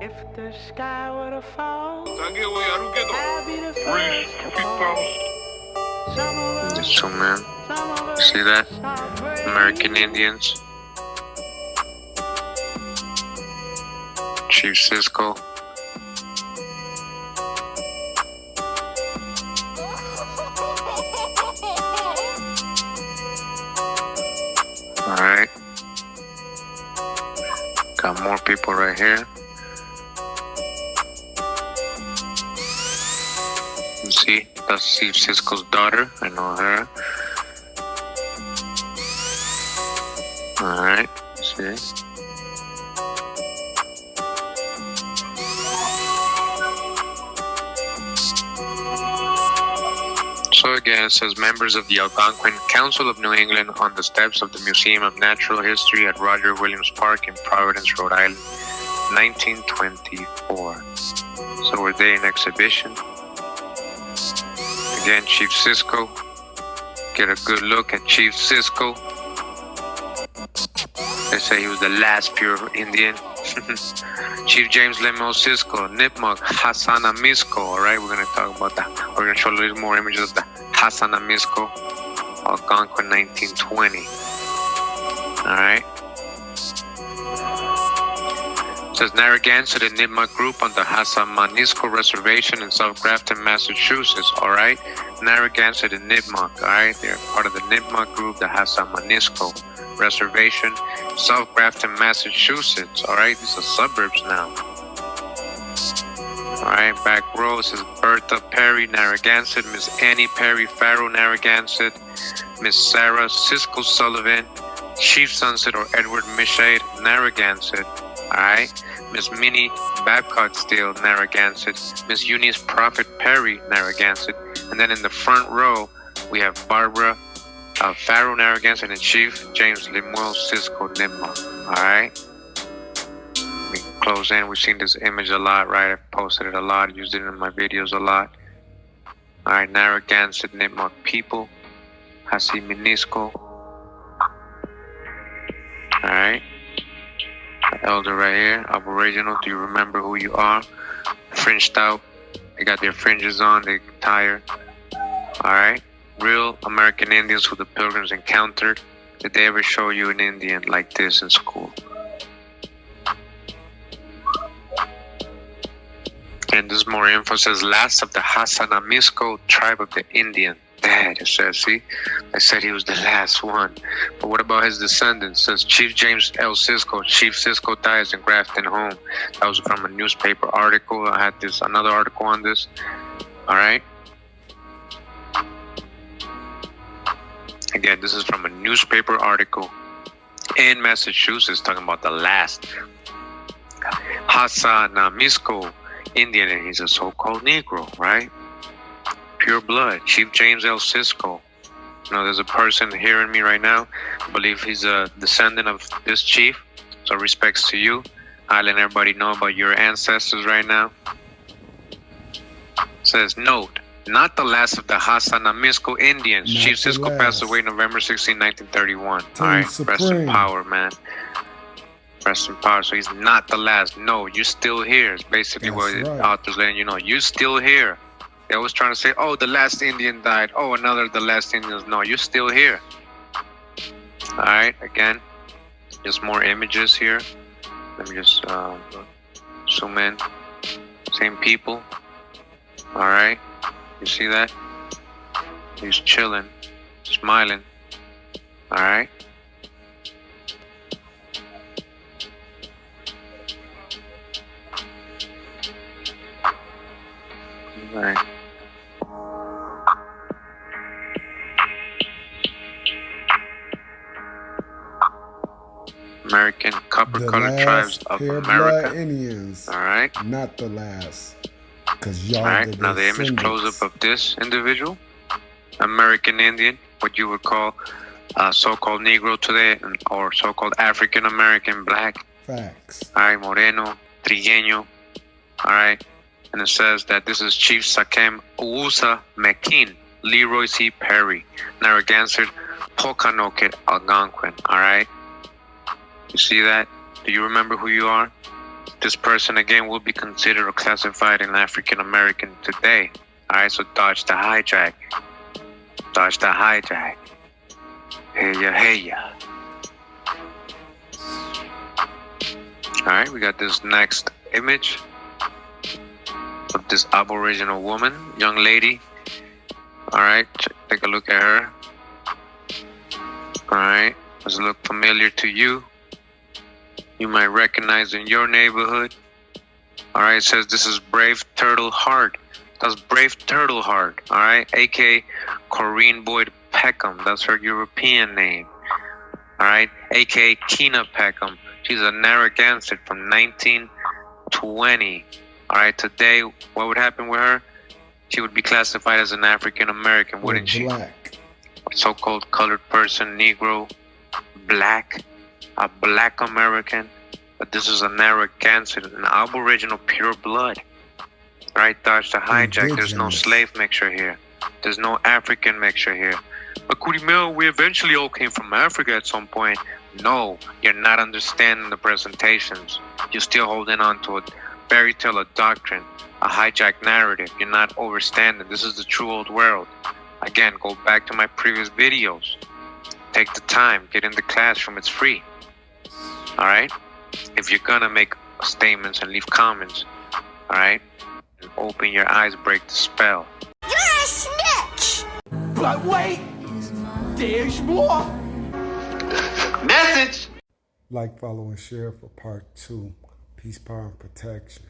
If the sky were to fall, I'd be the first to fall. Some of us, Just zoom in. some of us See that? are brave. American Indians. Chief Cisco. Alright. Got more people right here. You see, that's Chief Cisco's daughter. I know her. Alright, see. So again, it says members of the Algonquin Council of New England on the steps of the Museum of Natural History at Roger Williams Park in Providence, Rhode Island, 1924. So we're there in exhibition. Again, Chief Cisco. Get a good look at Chief Cisco. They say he was the last pure Indian. Chief James Lemuel Cisco, Nipmuc, Hassanamisco. All right, we're going to talk about that. We're going to show a little more images of the Hassanamisco, Algonquin 1920. All right. It says Narragansett and Nipmuc group on the Hassanamisco Reservation in South Grafton, Massachusetts. All right. Narragansett and Nipmuc. All right. They're part of the Nipmuc group, the Hassanamisco Reservation, South Grafton, Massachusetts. All right, these are suburbs now. All right, back row, it says Bertha Perry, Narragansett, Miss Annie Perry Farrow, Narragansett, Miss Sarah Cisco Sullivan, Chief Sunset or Edward Michaud, Narragansett. All right, Miss Minnie Babcock Steele, Narragansett, Miss Eunice Prophet Perry, Narragansett, and then in the front row we have Barbara Farrow, Narragansett, and Chief James Lemuel Cisco, Nipmuc. All right. We close in. We've seen this image a lot, right? I've posted it a lot, used it in my videos a lot. All right, Narragansett, Nipmuc people, Hassanamisco. All right. The elder right here, Aboriginal. Do you remember who you are? Fringed out. They got their fringes on. They tired. All right. Real American Indians who the Pilgrims encountered. Did they ever show you an Indian like this in school? And this more info says last of the Hassanamisco tribe of the Indian. That it says, see? I said he was the last one. But what about his descendants? It says Chief James L. Cisco. Chief Cisco dies in Grafton home. That was from a newspaper article. I had another article on this. All right. Again, this is from a newspaper article in Massachusetts talking about the last Hassanamisco Indian, and he's a so-called Negro, right? Pure blood. Chief James L. Cisco. You know, there's a person hearing me right now. I believe he's a descendant of this chief. So respects to you. I'll let everybody know about your ancestors right now. It says, note, not the last of the Hassanamisco Indians. Not Chief Cisco passed away November 16, 1931. All right, rest in power, man. Rest in power. So he's not the last. No, you're still here. It's basically what the author's letting you know. You're still here. They always trying to say, oh, the last Indian died. Oh, the last Indians. No, you're still here. All right, again, just more images here. Let me just zoom in. Same people. All right. You see that? He's chilling, smiling. All right. All right. American copper-colored tribes of America. Indians. All right. Not the last. Because y'all. All right. Now the image close-up of this individual, American Indian, what you would call so-called Negro today, or so-called African American Black. Facts. All right, Moreno, Trigueño. All right. And it says that this is Chief Sakem Ousa McKean, Leroy C. Perry, Narragansett, Pokanoket, Algonquin. All right. You see that? Do you remember who you are? This person again will be considered or classified an African American today. Alright, so dodge the hijack. Dodge the hijack. Hey ya, hey ya. Alright, we got this next image of this Aboriginal woman, young lady. Alright, take a look at her. Alright, does it look familiar to you? You might recognize in your neighborhood. Alright, it says this is Brave Turtle Heart. That's Brave Turtle Heart. Alright, aka Corinne Boyd Peckham. That's her European name. Alright, aka Kina Peckham. She's a Narragansett from 1920. Alright, today, what would happen with her? She would be classified as an African American, wouldn't she? Black. So-called colored person, Negro, black, a black American. But this is a Narragansett, an Aboriginal pure blood. Right, dodge the hijack. There's no slave mixture here. There's no African mixture here. But Cootie Mel, we eventually all came from Africa at some point. No, you're not understanding the presentations. You're still holding on to a fairy tale, a doctrine, a hijacked narrative. You're not understanding. This is the true old world. Again, go back to my previous videos. Take the time, get in the classroom, it's free. Alright? If you're gonna make statements and leave comments, alright? Open your eyes, break the spell. You're a snitch! But wait, there's more. Message. Like, follow, and share for part 2. Peace, power, and protection.